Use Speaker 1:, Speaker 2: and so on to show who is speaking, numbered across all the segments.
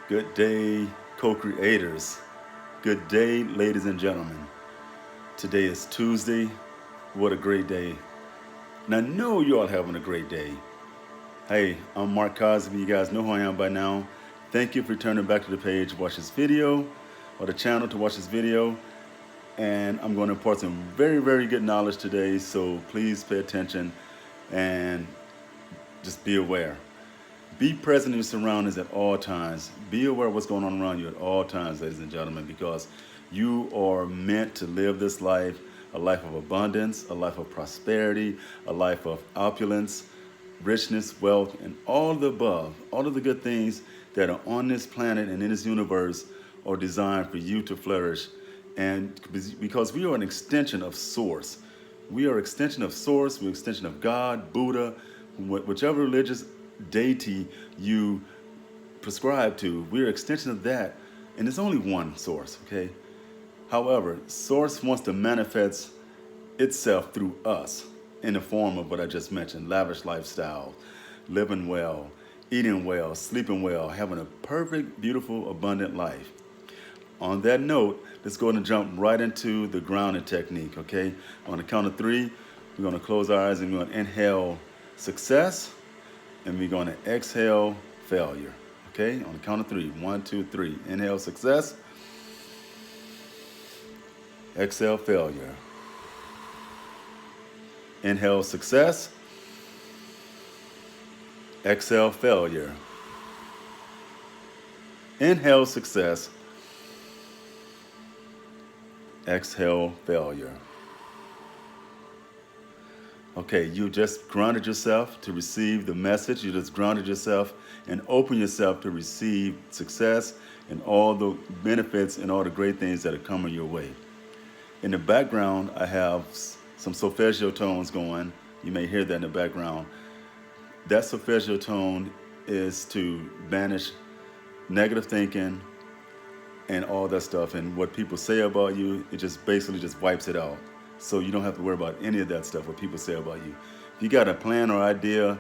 Speaker 1: Good day, co creators. Good day, ladies and gentlemen. Today is Tuesday. What a great day. And I know you all having a great day. Hey, I'm Mark Cosby. You guys know who I am by now. Thank you for turning back to the page to watch this video, or the channel to watch this video. And I'm going to impart some very, very good knowledge today, so please pay attention and just be aware. Be present in your surroundings at all times. Be aware of what's going on around you at all times, ladies and gentlemen, because you are meant to live this life, a life of abundance, a life of prosperity, a life of opulence, richness, wealth, and all of the above. All of the good things that are on this planet and in this universe are designed for you to flourish. And because we are an extension of Source. We are an extension of Source, we're an extension of God, Buddha, whichever religious deity you prescribe to. We're an extension of that, and it's only one source, okay? However, Source wants to manifest itself through us in the form of what I just mentioned: lavish lifestyle, living well, eating well, sleeping well, having a perfect, beautiful, abundant life. On that note, let's go ahead and jump right into the grounding technique, okay? On the count of three, we're gonna close our eyes and we're gonna inhale success, and we're going to exhale failure. Okay, on the count of three. 1, 2, 3. Inhale success. Exhale failure. Inhale success. Exhale failure. Inhale success. Exhale failure. Okay, you just grounded yourself to receive the message. You just grounded yourself and open yourself to receive success and all the benefits and all the great things that are coming your way. In the background, I have some solfeggio tones going. You may hear that in the background. That solfeggio tone is to banish negative thinking and all that stuff, and what people say about you, it just basically just wipes it out. So you don't have to worry about any of that stuff, what people say about you. If you got a plan or idea,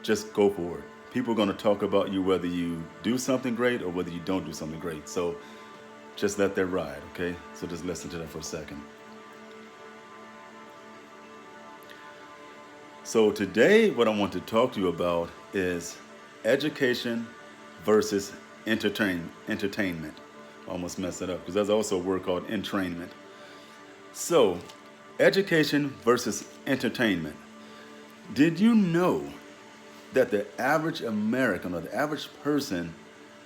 Speaker 1: just go for it. People are going to talk about you whether you do something great or whether you don't do something great. So just let that ride, okay? So just listen to that for a second. So today, what I want to talk to you about is education versus entertainment. I almost messed it up because there's also a word called entrainment. So, education versus entertainment. Did you know that the average American or the average person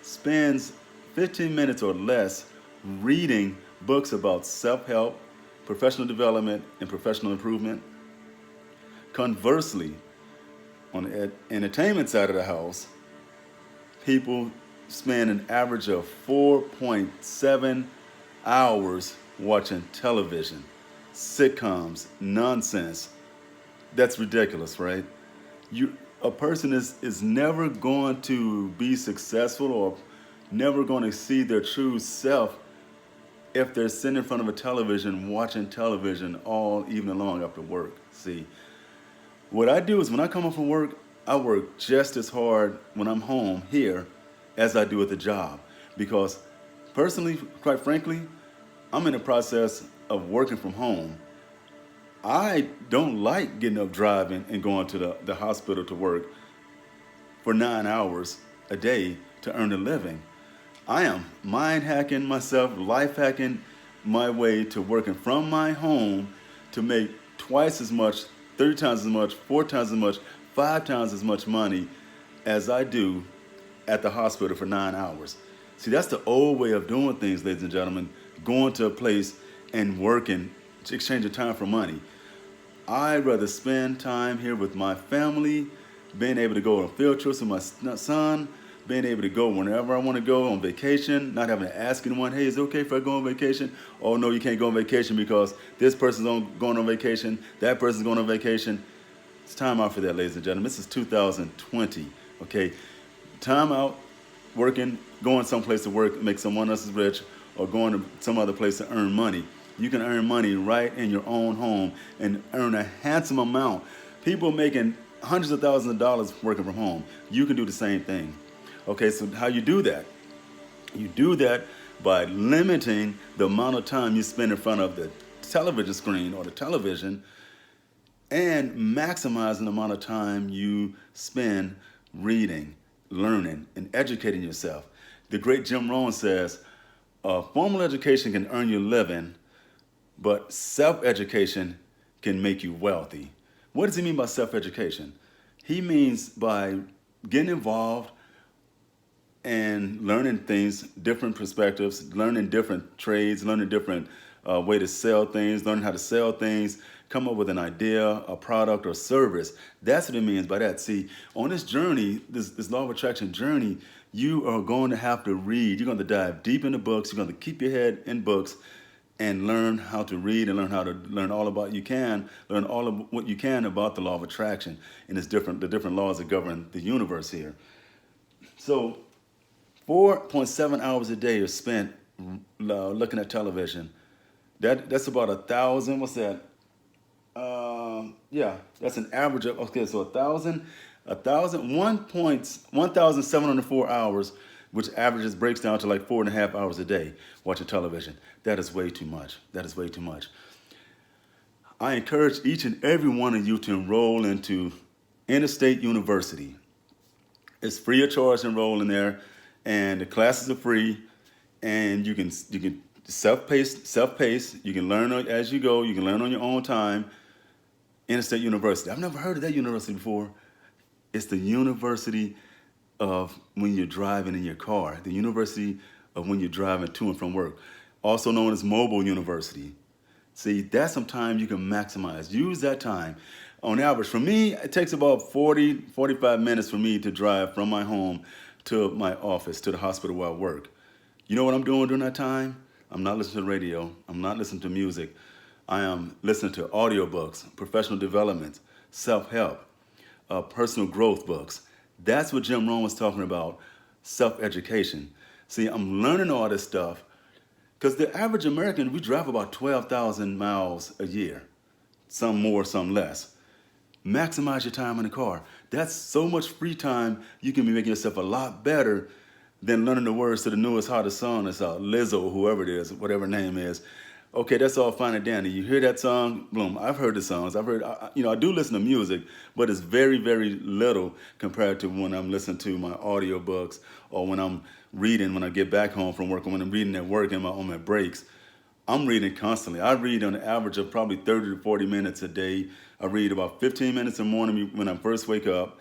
Speaker 1: spends 15 minutes or less reading books about self-help, professional development, and professional improvement? Conversely, on the entertainment side of the house, people spend an average of 4.7 hours watching television, sitcoms, nonsense. That's ridiculous, right? A person is never going to be successful or never going to see their true self if they're sitting in front of a television watching television all evening long after work. See, what I do is when I come home from work, I work just as hard when I'm home here as I do at the job. Because personally, quite frankly, I'm in the process of working from home. I don't like getting up driving and going to the hospital to work for 9 hours a day to earn a living. I am mind hacking myself, life hacking my way to working from my home to make twice as much, 3 times as much, 4 times as much, 5 times as much money as I do at the hospital for 9 hours. See, that's the old way of doing things, ladies and gentlemen, going to a place and working, exchanging time for money. I'd rather spend time here with my family, being able to go on field trips with my son, being able to go whenever I want to go on vacation, not having to ask anyone, hey, is it okay if I go on vacation? Oh, no, you can't go on vacation because this person's going on vacation, that person's going on vacation. It's time out for that, ladies and gentlemen. This is 2020, okay? Time out, working, going someplace to work, make someone else rich, or going to some other place to earn money. You can earn money right in your own home and earn a handsome amount. People making hundreds of thousands of dollars working from home. You can do the same thing. Okay, so how you do that? You do that by limiting the amount of time you spend in front of the television screen or the television, and maximizing the amount of time you spend reading, learning, and educating yourself. The great Jim Rohn says, formal education can earn you a living, but self education can make you wealthy. What does he mean by self education? He means by getting involved and learning things, different perspectives, learning different trades, learning different way to sell things, learning how to sell things, come up with an idea, a product, or service. That's what it means by that. See, on this journey, this law of attraction journey, you are going to have to read. You're going to dive deep into books. You're going to keep your head in books and learn how to read and learn how to learn all about learn all of what you can about the law of attraction and the different laws that govern the universe here. So 4.7 hours a day are spent looking at television. That's about 1,000. What's that? Yeah, that's an average of, okay, so 1,704 hours, which averages breaks down to like 4.5 hours a day watching television. That is way too much. That is way too much. I encourage each and every one of you to enroll into Interstate University. It's free of charge to enroll in there, and the classes are free, and you can self-paced. You can learn as you go. You can learn on your own time. Interstate University. I've never heard of that university before. It's the university of when you're driving in your car, the university of when you're driving to and from work, also known as Mobile University. See, that's some time you can maximize. Use that time. On average, for me, it takes about 45 minutes for me to drive from my home to my office, to the hospital where I work. You know what I'm doing during that time? I'm not listening to the radio. I'm not listening to music. I am listening to audiobooks, professional development, self-help, personal growth books. That's what Jim Rohn was talking about, self-education. See, I'm learning all this stuff because the average American, we drive about 12,000 miles a year, some more, some less. Maximize your time in the car. That's so much free time, you can be making yourself a lot better than learning the words to the newest, hottest song that's out, Lizzo, whoever it is, whatever her name is. Okay, that's all fine and dandy. You hear that song, boom. I've heard the songs. I do listen to music, but it's very, very little compared to when I'm listening to my audiobooks or when I'm reading when I get back home from work or when I'm reading at work on my breaks. I'm reading constantly. I read on an average of probably 30 to 40 minutes a day. I read about 15 minutes in the morning when I first wake up,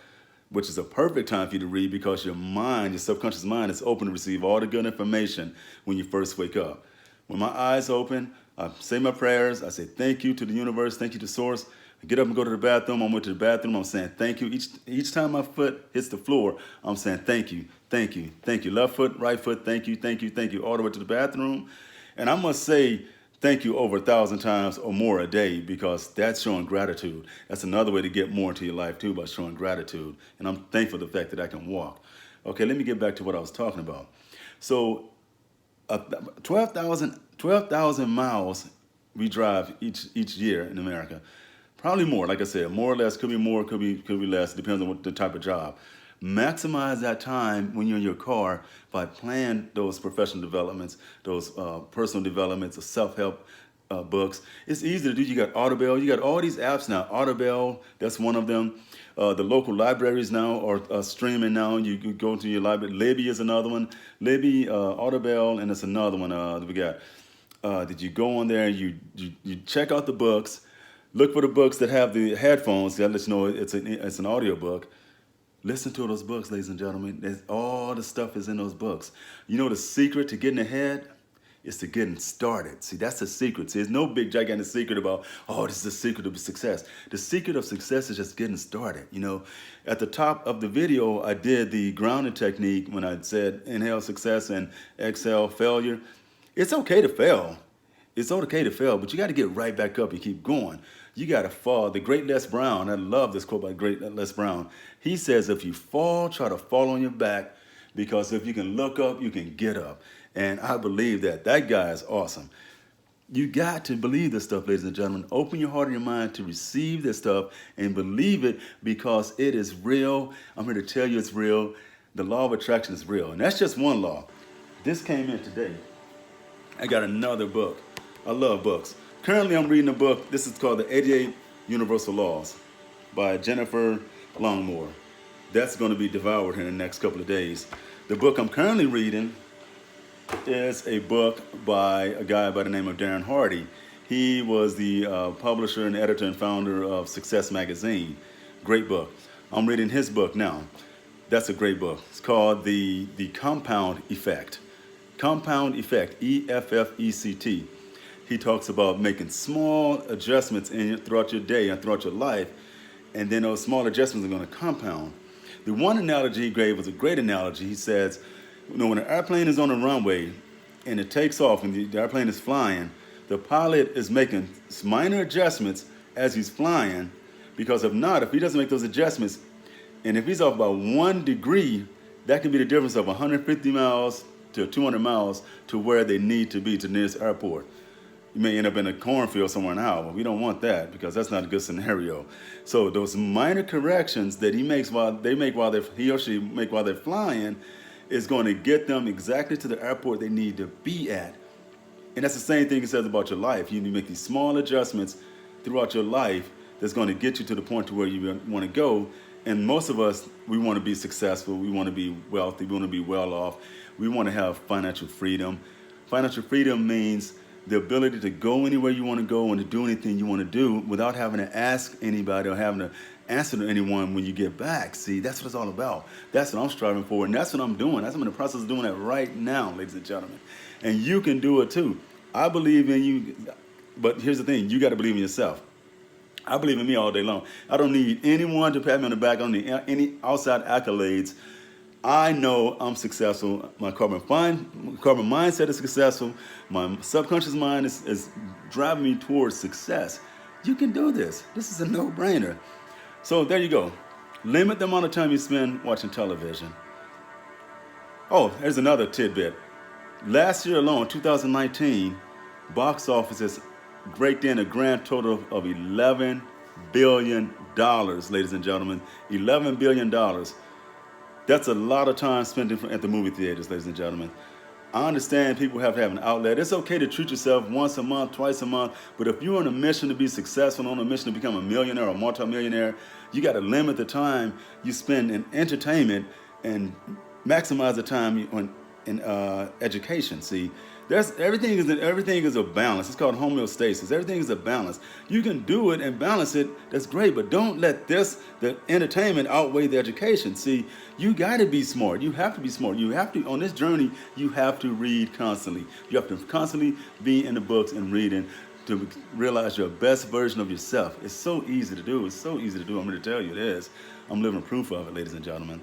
Speaker 1: which is a perfect time for you to read because your mind, your subconscious mind, is open to receive all the good information when you first wake up. When my eyes open, I say my prayers. I say thank you to the universe, thank you to Source. I get up and go to the bathroom. I went to the bathroom. I'm saying thank you. Each time my foot hits the floor, I'm saying thank you, thank you, thank you. Left foot, right foot, thank you, thank you, thank you, all the way to the bathroom. And I must say thank you over 1,000 times or more a day because that's showing gratitude. That's another way to get more into your life too, by showing gratitude. And I'm thankful for the fact that I can walk. Okay, let me get back to what I was talking about. So 12,000 miles we drive each year in America. Probably more, like I said, more or less, could be more, could be less, depends on what the type of job. Maximize that time when you're in your car by planning those professional developments, those personal developments, or self-help books. It's easy to do. You got Audible. You got all these apps now. Audible, that's one of them. The local libraries now are streaming now. You could go to your library. Libby is another one. Libby, Audible, and it's another one that we got. Did you go on there and you check out the books, look for the books that have the headphones that let you know it's an audio book. Listen to those books, ladies and gentlemen. All the stuff is in those books. You know the secret to getting ahead is to getting started. See, that's the secret. See, there's no big gigantic secret about, oh, this is the secret of success. The secret of success is just getting started. You know, at the top of the video, I did the grounding technique when I said inhale success and exhale failure. It's okay to fail. It's okay to fail, but you got to get right back up and keep going. You got to fall. The great Les Brown, I love this quote by great Les Brown. He says, if you fall, try to fall on your back, because if you can look up, you can get up. And I believe that. That guy is awesome. You got to believe this stuff, ladies and gentlemen. Open your heart and your mind to receive this stuff and believe it because it is real. I'm here to tell you it's real. The law of attraction is real. And that's just one law. This came in today. I got another book. I love books. Currently, I'm reading a book. This is called The 88 Universal Laws by Jennifer Longmore. That's going to be devoured in the next couple of days. The book I'm currently reading is a book by a guy by the name of Darren Hardy. He was the publisher and editor and founder of Success Magazine. Great book. I'm reading his book now. That's a great book. It's called The Compound Effect. Compound Effect, EFFECT. He talks about making small adjustments throughout your day and throughout your life, and then those small adjustments are going to compound. The one analogy he gave was a great analogy. He says, when an airplane is on a runway and it takes off and the airplane is flying, the pilot is making minor adjustments as he's flying, because if not, if he doesn't make those adjustments, and if he's off by 1 degree, that can be the difference of 150 miles to 200 miles to where they need to be, to the nearest airport. You may end up in a cornfield somewhere in Iowa. We don't want that, because that's not a good scenario. So those minor corrections that he or she make while they're flying is going to get them exactly to the airport they need to be at. And that's the same thing he says about your life. You need to make these small adjustments throughout your life that's going to get you to the point to where you want to go. And most of us, we want to be successful. We want to be wealthy. We want to be well off. We want to have financial freedom. Financial freedom means the ability to go anywhere you want to go and to do anything you want to do without having to ask anybody or having to answer to anyone when you get back. See, that's what it's all about. That's what I'm striving for, and that's what I'm doing. I'm in the process of doing that right now, ladies and gentlemen. And you can do it too. I believe in you, but here's the thing. You got to believe in yourself. I believe in me all day long. I don't need anyone to pat me on the back. I don't need any outside accolades. I know I'm successful. My carbon mindset is successful. My subconscious mind is driving me towards success. You can do this. This is a no-brainer. So there you go. Limit the amount of time you spend watching television. Oh, here's another tidbit. Last year alone, 2019, box offices raked in a grand total of $11 billion, ladies and gentlemen. $11 billion. That's a lot of time spent at the movie theaters, ladies and gentlemen. I understand people have to have an outlet. It's okay to treat yourself once a month, twice a month, but if you're on a mission to be successful, on a mission to become a millionaire or multimillionaire, you got to limit the time you spend in entertainment and maximize the time in education. See, everything is a balance. It's called homeostasis. Everything is a balance. You can do it and balance it. That's great, but don't let the entertainment outweigh the education. See, you got to be smart. You have to be smart. You have to, on this journey, you have to read constantly. You have to constantly be in the books and reading to realize your best version of yourself. It's so easy to do. It's so easy to do. I'm going to tell you it is. I'm living proof of it, ladies and gentlemen.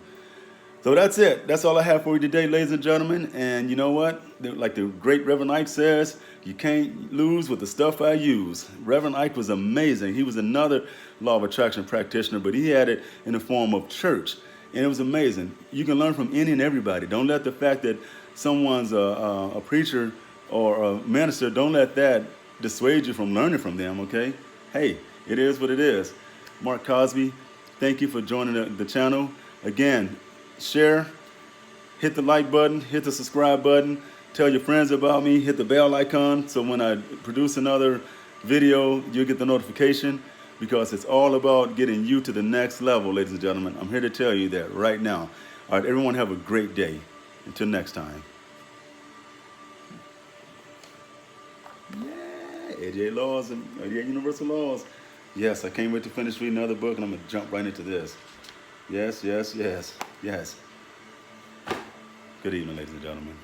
Speaker 1: So that's it. That's all I have for you today, ladies and gentlemen. And you know what? Like the great Reverend Ike says, you can't lose with the stuff I use. Reverend Ike was amazing. He was another law of attraction practitioner, but he had it in the form of church. And it was amazing. You can learn from any and everybody. Don't let the fact that someone's a preacher or a minister, don't let that dissuade you from learning from them, okay? Hey, it is what it is. Mark Cosby, thank you for joining the channel. Again, share, hit the like button, hit the subscribe button, tell your friends about me, hit the bell icon so when I produce another video, you'll get the notification, because it's all about getting you to the next level, ladies and gentlemen. I'm here to tell you that right now. All right, everyone have a great day. Until next time. Yeah, 88 laws and 88 universal laws. Yes, I can't wait to finish reading another book, and I'm going to jump right into this. Yes, yes, yes, yes. Good evening, ladies and gentlemen.